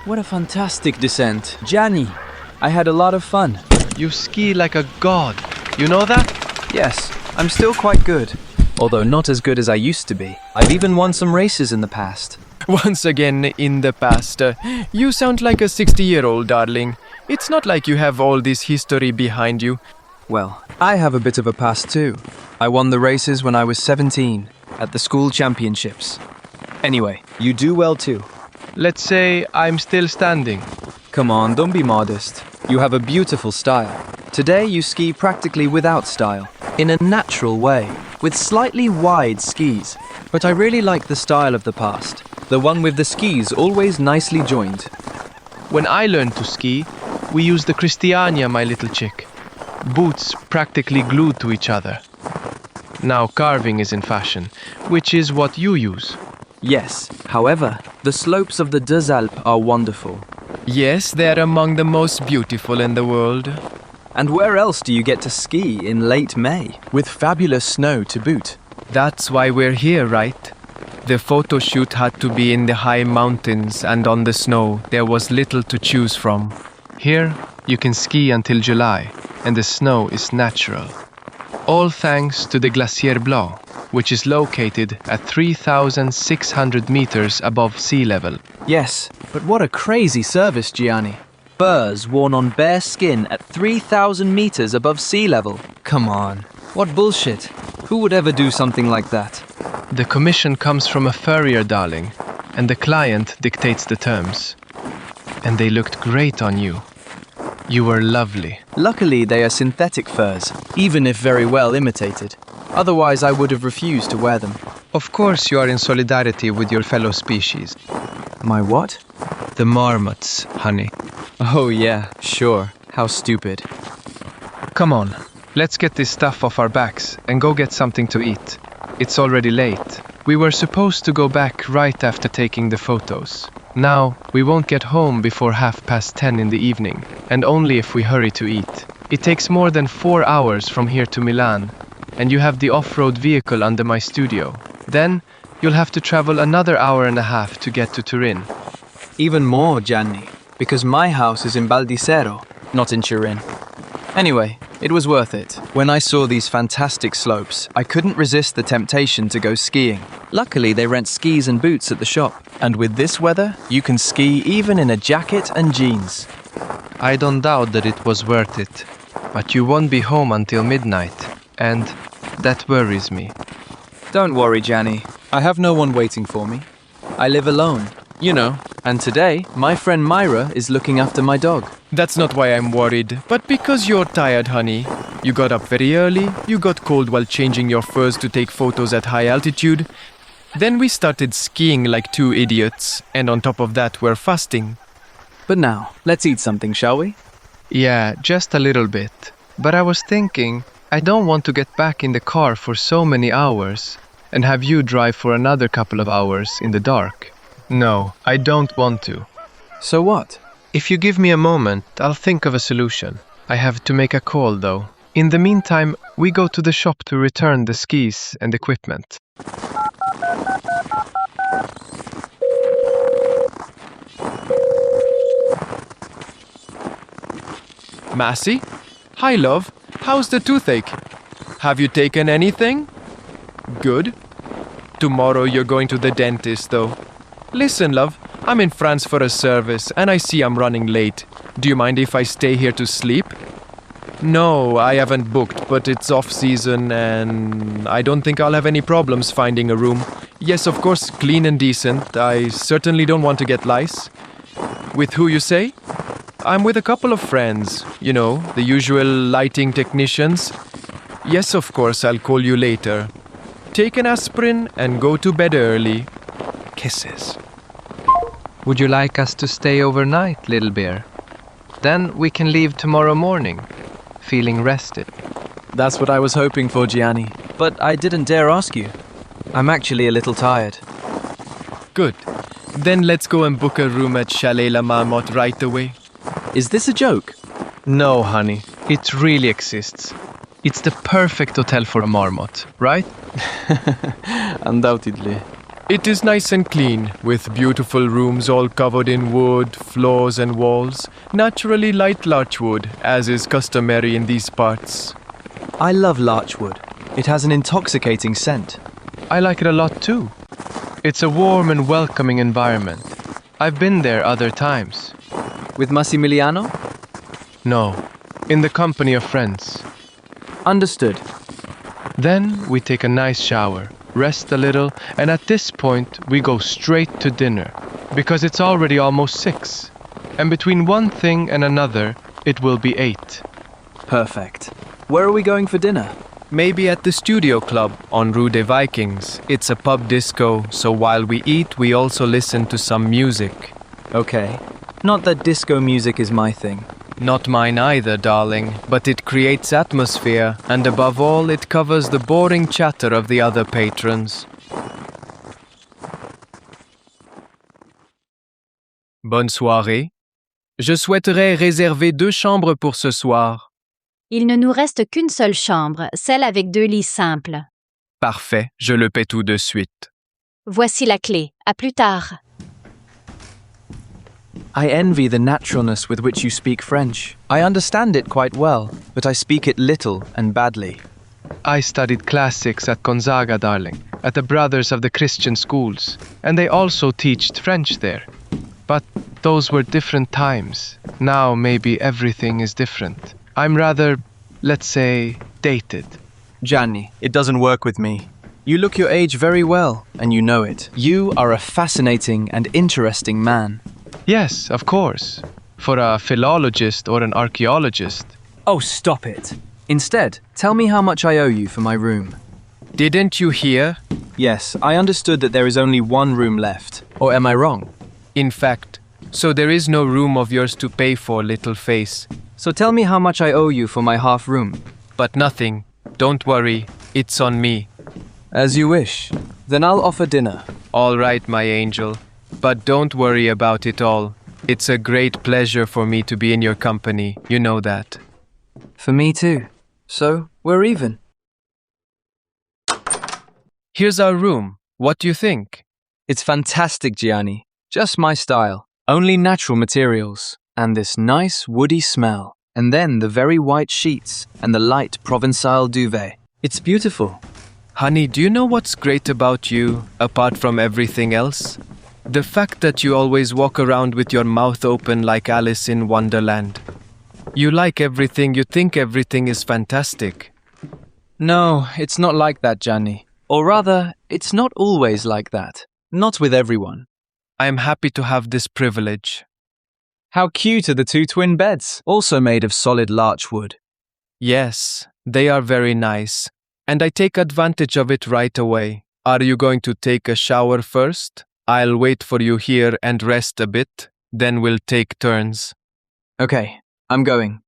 What a fantastic descent. Gianni, I had a lot of fun. You ski like a god. You know that? Yes, I'm still quite good. Although not as good as I used to be. I've even won some races in the past. Once again, in the past. You sound like a 60-year-old, darling. It's not like you have all this history behind you. Well, I have a bit of a past too. I won the races when I was 17 at the school championships. Anyway, you do well too. Let's say I'm still standing. Come on, don't be modest. You have a beautiful style. Today you ski practically without style, in a natural way, with slightly wide skis. But I really like the style of the past, the one with the skis always nicely joined. When I learned to ski, we used the Christiania, my little chick. Boots practically glued to each other. Now carving is in fashion, which is what you use. Yes, however, the slopes of the Deux-Alpes are wonderful. Yes, they're among the most beautiful in the world. And where else do you get to ski in late May, with fabulous snow to boot? That's why we're here, right? The photo shoot had to be in the high mountains, and on the snow there was little to choose from. Here, you can ski until July, and the snow is natural. All thanks to the Glacier Blanc, which is located at 3,600 meters above sea level. Yes, but what a crazy service, Gianni. Furs worn on bare skin at 3,000 meters above sea level. Come on, what bullshit. Who would ever do something like that? The commission comes from a furrier, darling, and the client dictates the terms. And they looked great on you. You were lovely. Luckily, they are synthetic furs, even if very well imitated. Otherwise, I would have refused to wear them. Of course you are in solidarity with your fellow species. My what? The marmots, honey. Oh yeah, sure. How stupid. Come on, let's get this stuff off our backs and go get something to eat. It's already late. We were supposed to go back right after taking the photos. Now, we won't get home before 10:30 in the evening, and only if we hurry to eat. It takes more than 4 hours from here to Milan, and you have the off-road vehicle under my studio. Then, you'll have to travel another hour and a half to get to Turin. Even more, Gianni, because my house is in Baldissero, not in Turin. Anyway, it was worth it. When I saw these fantastic slopes, I couldn't resist the temptation to go skiing. Luckily, they rent skis and boots at the shop. And with this weather, you can ski even in a jacket and jeans. I don't doubt that it was worth it, but you won't be home until midnight, and that worries me. Don't worry, Gianni. I have no one waiting for me. I live alone, you know. And today, my friend Myra is looking after my dog. That's not why I'm worried, but because you're tired, honey. You got up very early, you got cold while changing your furs to take photos at high altitude. Then we started skiing like two idiots, and on top of that, we're fasting. But now, let's eat something, shall we? Yeah, just a little bit. But I was thinking, I don't want to get back in the car for so many hours and have you drive for another couple of hours in the dark. No, I don't want to. So what? If you give me a moment, I'll think of a solution. I have to make a call, though. In the meantime, we go to the shop to return the skis and equipment. Massey? Hi, love. How's the toothache? Have you taken anything? Good. Tomorrow you're going to the dentist, though. Listen, love, I'm in France for a service, and I see I'm running late. Do you mind if I stay here to sleep? No, I haven't booked, but it's off-season, and I don't think I'll have any problems finding a room. Yes, of course, clean and decent. I certainly don't want to get lice. With who, you say? I'm with a couple of friends. You know, the usual lighting technicians. Yes, of course, I'll call you later. Take an aspirin and go to bed early. Kisses. Would you like us to stay overnight, little bear? Then we can leave tomorrow morning, feeling rested. That's what I was hoping for, Gianni. But I didn't dare ask you. I'm actually a little tired. Good. Then let's go and book a room at Chalet La Marmotte right away. Is this a joke? No, honey. It really exists. It's the perfect hotel for a marmot, right? Undoubtedly. It is nice and clean, with beautiful rooms all covered in wood, floors and walls, naturally light larchwood, as is customary in these parts. I love larchwood. It has an intoxicating scent. I like it a lot too. It's a warm and welcoming environment. I've been there other times. With Massimiliano? No, in the company of friends. Understood. Then we take a nice shower, rest a little, and at this point we go straight to dinner, because it's already almost 6. And between one thing and another, it will be 8. Perfect. Where are we going for dinner? Maybe at the Studio Club on Rue des Vikings. It's a pub disco, so while we eat, we also listen to some music. Okay. Not that disco music is my thing. Not mine either, darling, but it creates atmosphere, and above all, it covers the boring chatter of the other patrons. Bonne soirée. Je souhaiterais réserver 2 chambres pour ce soir. Il ne nous reste qu'une seule chambre, celle avec 2 lits simples. Parfait, je le paie tout de suite. Voici la clé. À plus tard. I envy the naturalness with which you speak French. I understand it quite well, but I speak it little and badly. I studied classics at Gonzaga, darling, at the Brothers of the Christian Schools, and they also taught French there. But those were different times. Now maybe everything is different. I'm rather, let's say, dated. Gianni, it doesn't work with me. You look your age very well, and you know it. You are a fascinating and interesting man. Yes, of course. For a philologist or an archaeologist. Oh, stop it. Instead, tell me how much I owe you for my room. Didn't you hear? Yes, I understood that there is only one room left. Or am I wrong? In fact, so there is no room of yours to pay for, little face. So tell me how much I owe you for my half room. But nothing. Don't worry. It's on me. As you wish. Then I'll offer dinner. All right, my angel. But don't worry about it all. It's a great pleasure for me to be in your company. You know that. For me too. So, we're even. Here's our room. What do you think? It's fantastic, Gianni. Just my style. Only natural materials. And this nice woody smell. And then the very white sheets and the light Provençal duvet. It's beautiful. Honey, do you know what's great about you, apart from everything else? The fact that you always walk around with your mouth open like Alice in Wonderland. You like everything, you think everything is fantastic. No, it's not like that, Gianni. Or rather, it's not always like that. Not with everyone. I am happy to have this privilege. How cute are the 2 twin beds, also made of solid larch wood. Yes, they are very nice, and I take advantage of it right away. Are you going to take a shower first? I'll wait for you here and rest a bit, then we'll take turns. Okay, I'm going.